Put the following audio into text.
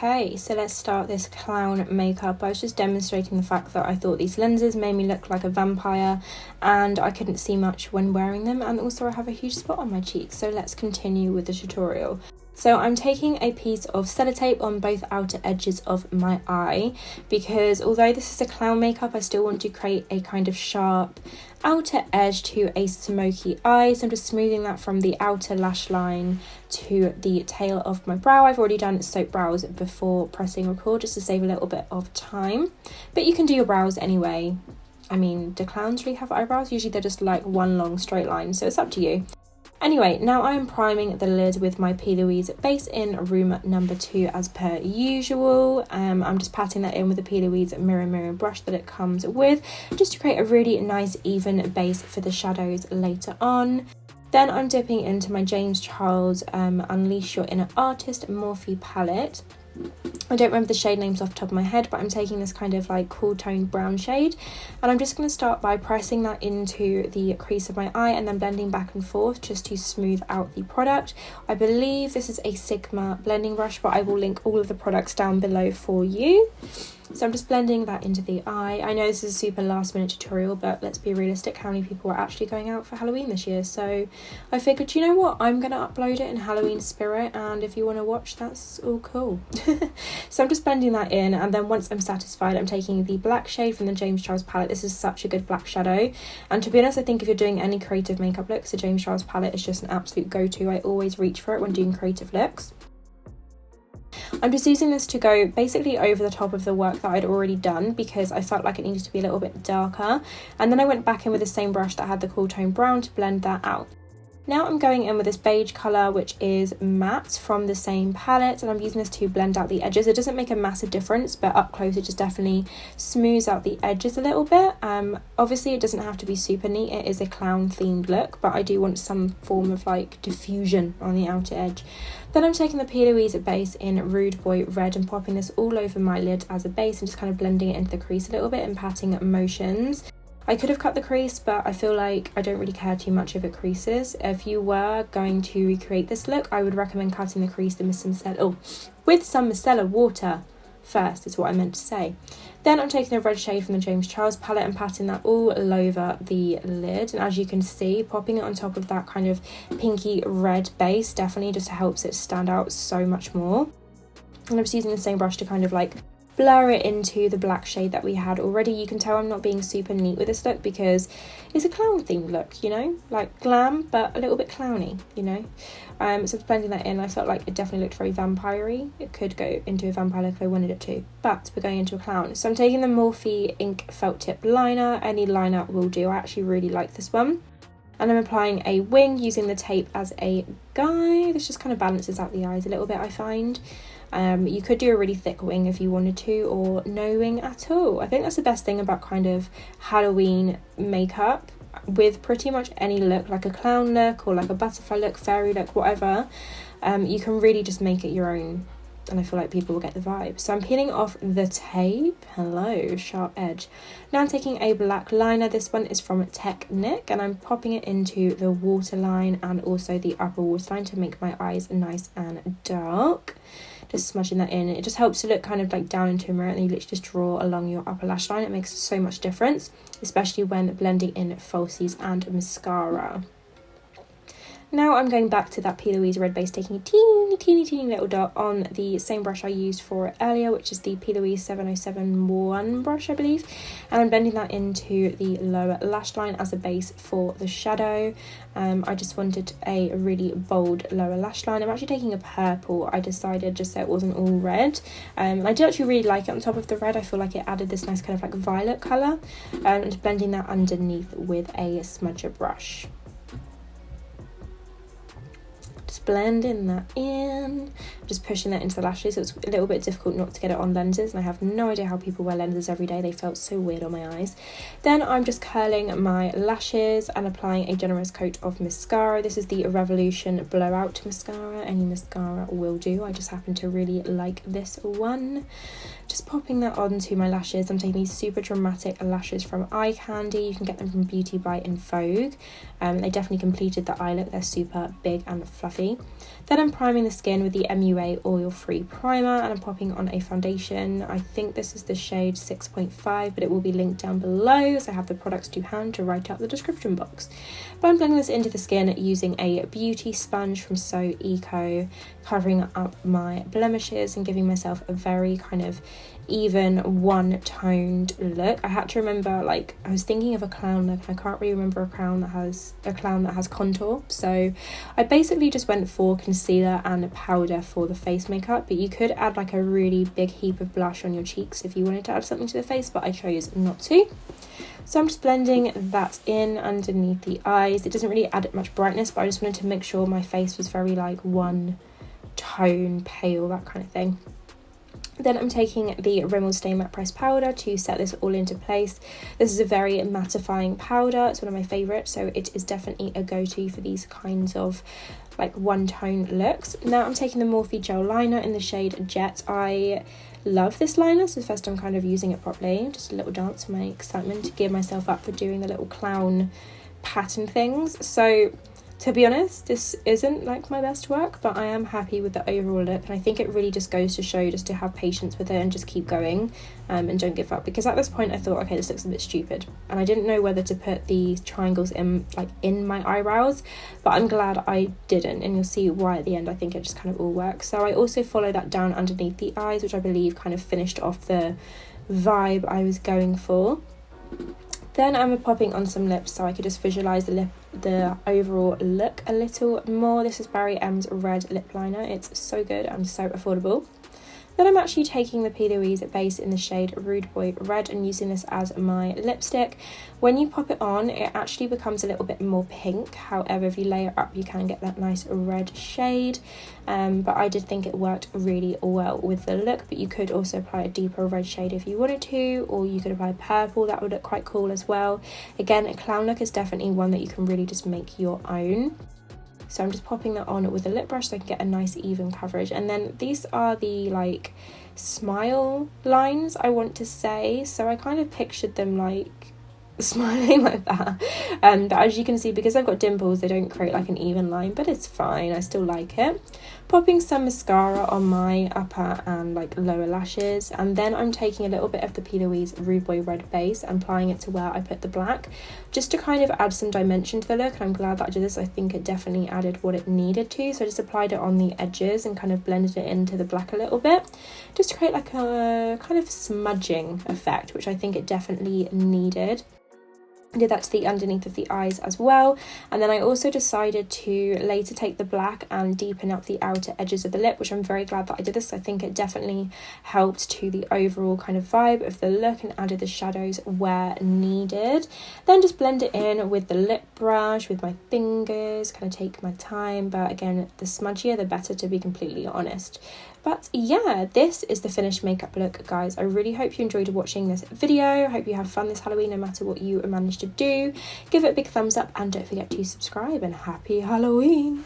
Okay, so let's start this clown makeup. I was just demonstrating the fact that I thought these lenses made me look like a vampire and I couldn't see much when wearing them, and also I have a huge spot on my cheek. So let's continue with the tutorial. So I'm taking a piece of sellotape on both outer edges of my eye, because although this is a clown makeup, I still want to create a kind of sharp outer edge to a smoky eye. So I'm just smoothing that from the outer lash line to the tail of my brow. I've already done soap brows before pressing record just to save a little bit of time, but you can do your brows anyway. I mean, do clowns really have eyebrows? Usually they're just like one long straight line, so it's up to you. Anyway, now I am priming the lid with my P. Louise base in room number 2 as per usual. I'm just patting that in with the P. Louise mirror brush that it comes with, just to create a really nice even base for the shadows later on. Then I'm dipping into my James Charles Unleash Your Inner Artist Morphe palette. I don't remember the shade names off the top of my head, but I'm taking this kind of like cool toned brown shade, and I'm just going to start by pressing that into the crease of my eye and then blending back and forth just to smooth out the product. I believe this is a Sigma blending brush, but I will link all of the products down below for you. So I'm just blending that into the eye. I know this is a super last minute tutorial, but let's be realistic, how many people are actually going out for Halloween this year? So I figured, you know what, I'm going to upload it in Halloween spirit, and if you want to watch, that's all cool. So I'm just blending that in, and then once I'm satisfied, I'm taking the black shade from the James Charles palette. This is such a good black shadow, and to be honest, I think if you're doing any creative makeup looks, the James Charles palette is just an absolute go-to. I always reach for it when doing creative looks. I'm just using this to go basically over the top of the work that I'd already done, because I felt like it needed to be a little bit darker, and then I went back in with the same brush that had the cool tone brown to blend that out. Now I'm going in with this beige colour, which is matte from the same palette, and I'm using this to blend out the edges. It doesn't make a massive difference, but up close it just definitely smooths out the edges a little bit. Obviously it doesn't have to be super neat, it is a clown themed look, but I do want some form of like diffusion on the outer edge. Then I'm taking the P. Louise base in Rude Boy Red and popping this all over my lid as a base and just kind of blending it into the crease a little bit and patting motions. I could have cut the crease, but I feel like I don't really care too much if it creases. If you were going to recreate this look, I would recommend cutting the crease with some micellar water first, is what I meant to say. Then I'm taking a red shade from the James Charles palette and patting that all over the lid, and as you can see, popping it on top of that kind of pinky red base definitely just helps it stand out so much more. And I'm just using the same brush to kind of like blur it into the black shade that we had already. You can tell I'm not being super neat with this look because it's a clown themed look, you know, like glam but a little bit clowny, you know. So blending that in, I felt like it definitely looked very vampire-y. It could go into a vampire look if I wanted it to, but we're going into a clown. So I'm taking the Morphe ink felt tip liner. Any liner will do. I actually really like this one. And I'm applying a wing using the tape as a guide. This just kind of balances out the eyes a little bit, I find. You could do a really thick wing if you wanted to, or no wing at all. I think that's the best thing about kind of Halloween makeup with pretty much any look, like a clown look or like a butterfly look, fairy look, whatever. You can really just make it your own, and I feel like people will get the vibe. So I'm peeling off the tape. Hello, sharp edge. Now I'm taking a black liner. This one is from Technic, and I'm popping it into the waterline and also the upper waterline to make my eyes nice and dark. Just smudging that in. It just helps to look kind of like down into a mirror, and then you literally just draw along your upper lash line. It makes so much difference, especially when blending in falsies and mascara. Now I'm going back to that P. Louise red base, taking a teeny little dot on the same brush I used for it earlier, which is the P. Louise 7071 brush, I believe, and I'm blending that into the lower lash line as a base for the shadow. I just wanted a really bold lower lash line. I'm actually taking a purple, I decided, just so it wasn't all red. I did actually really like it on top of the red. I feel like it added this nice kind of like violet colour, and just blending that underneath with a smudger brush. Just blending that in, just pushing that into the lashes. It was a little bit difficult not to get it on lenses, and I have no idea how people wear lenses every day. They felt so weird on my eyes. Then I'm just curling my lashes and applying a generous coat of mascara. This is the Revolution Blowout Mascara. Any mascara will do. I just happen to really like this one. Just popping that onto my lashes. I'm taking these super dramatic lashes from Eye Candy. You can get them from Beauty by in Vogue. They definitely completed the eye look. They're super big and fluffy. beauty. Then I'm priming the skin with the MUA oil-free primer, and I'm popping on a foundation. I think this is the shade 6.5, but it will be linked down below, so I have the products to hand to write out the description box. But I'm blending this into the skin using a beauty sponge from So Eco, covering up my blemishes and giving myself a very kind of even one-toned look. I had to remember, like, I was thinking of a clown look, and I can't really remember a clown that has contour, so I basically just went for concealer and powder for the face makeup, but you could add like a really big heap of blush on your cheeks if you wanted to add something to the face, but I chose not to. So I'm just blending that in underneath the eyes. It doesn't really add much brightness, but I just wanted to make sure my face was very like one tone pale, that kind of thing. Then I'm taking the Rimmel Stay Matte Pressed powder to set this all into place. This is a very mattifying powder. It's one of my favourites, so it is definitely a go-to for these kinds of like one-tone looks. Now I'm taking the Morphe Gel Liner in the shade Jet. I love this liner, so the first time I'm kind of using it properly. Just a little dance for my excitement to gear myself up for doing the little clown pattern things. So to be honest, this isn't like my best work, but I am happy with the overall look, and I think it really just goes to show just to have patience with it and just keep going, and don't give up, because at this point I thought, okay, this looks a bit stupid, and I didn't know whether to put the triangles in my eyebrows, but I'm glad I didn't, and you'll see why at the end. I think it just kind of all works. So I also follow that down underneath the eyes, which I believe kind of finished off the vibe I was going for. Then I'm popping on some lips so I could just visualise the overall look a little more. This is Barry M's red lip liner. It's so good and so affordable. Then I'm actually taking the P. Louise base in the shade Rude Boy Red and using this as my lipstick. When you pop it on, it actually becomes a little bit more pink. However, if you layer up, you can get that nice red shade. But I did think it worked really well with the look, but you could also apply a deeper red shade if you wanted to, or you could apply purple. That would look quite cool as well. Again, a clown look is definitely one that you can really just make your own. So I'm just popping that on with a lip brush so I can get a nice even coverage. And then these are the like smile lines, I want to say. So I kind of pictured them like smiling like that. But as you can see, because I've got dimples, they don't create like an even line, but it's fine. I still like it. Popping some mascara on my upper and like lower lashes, and then I'm taking a little bit of the P. Louise Rude Boy Red base and applying it to where I put the black, just to kind of add some dimension to the look. And I'm glad that I did this. I think it definitely added what it needed to. So I just applied it on the edges and kind of blended it into the black a little bit, just to create like a kind of smudging effect, which I think it definitely needed. I did that to the underneath of the eyes as well, and then I also decided to later take the black and deepen up the outer edges of the lip, which I'm very glad that I did this. I think it definitely helped to the overall kind of vibe of the look and added the shadows where needed. Then just blend it in with the lip brush with my fingers, kind of take my time, but again, the smudgier the better, to be completely honest. But yeah, this is the finished makeup look, guys. I really hope you enjoyed watching this video. I hope you have fun this Halloween no matter what you manage to do. Give it a big thumbs up and don't forget to subscribe, and happy Halloween.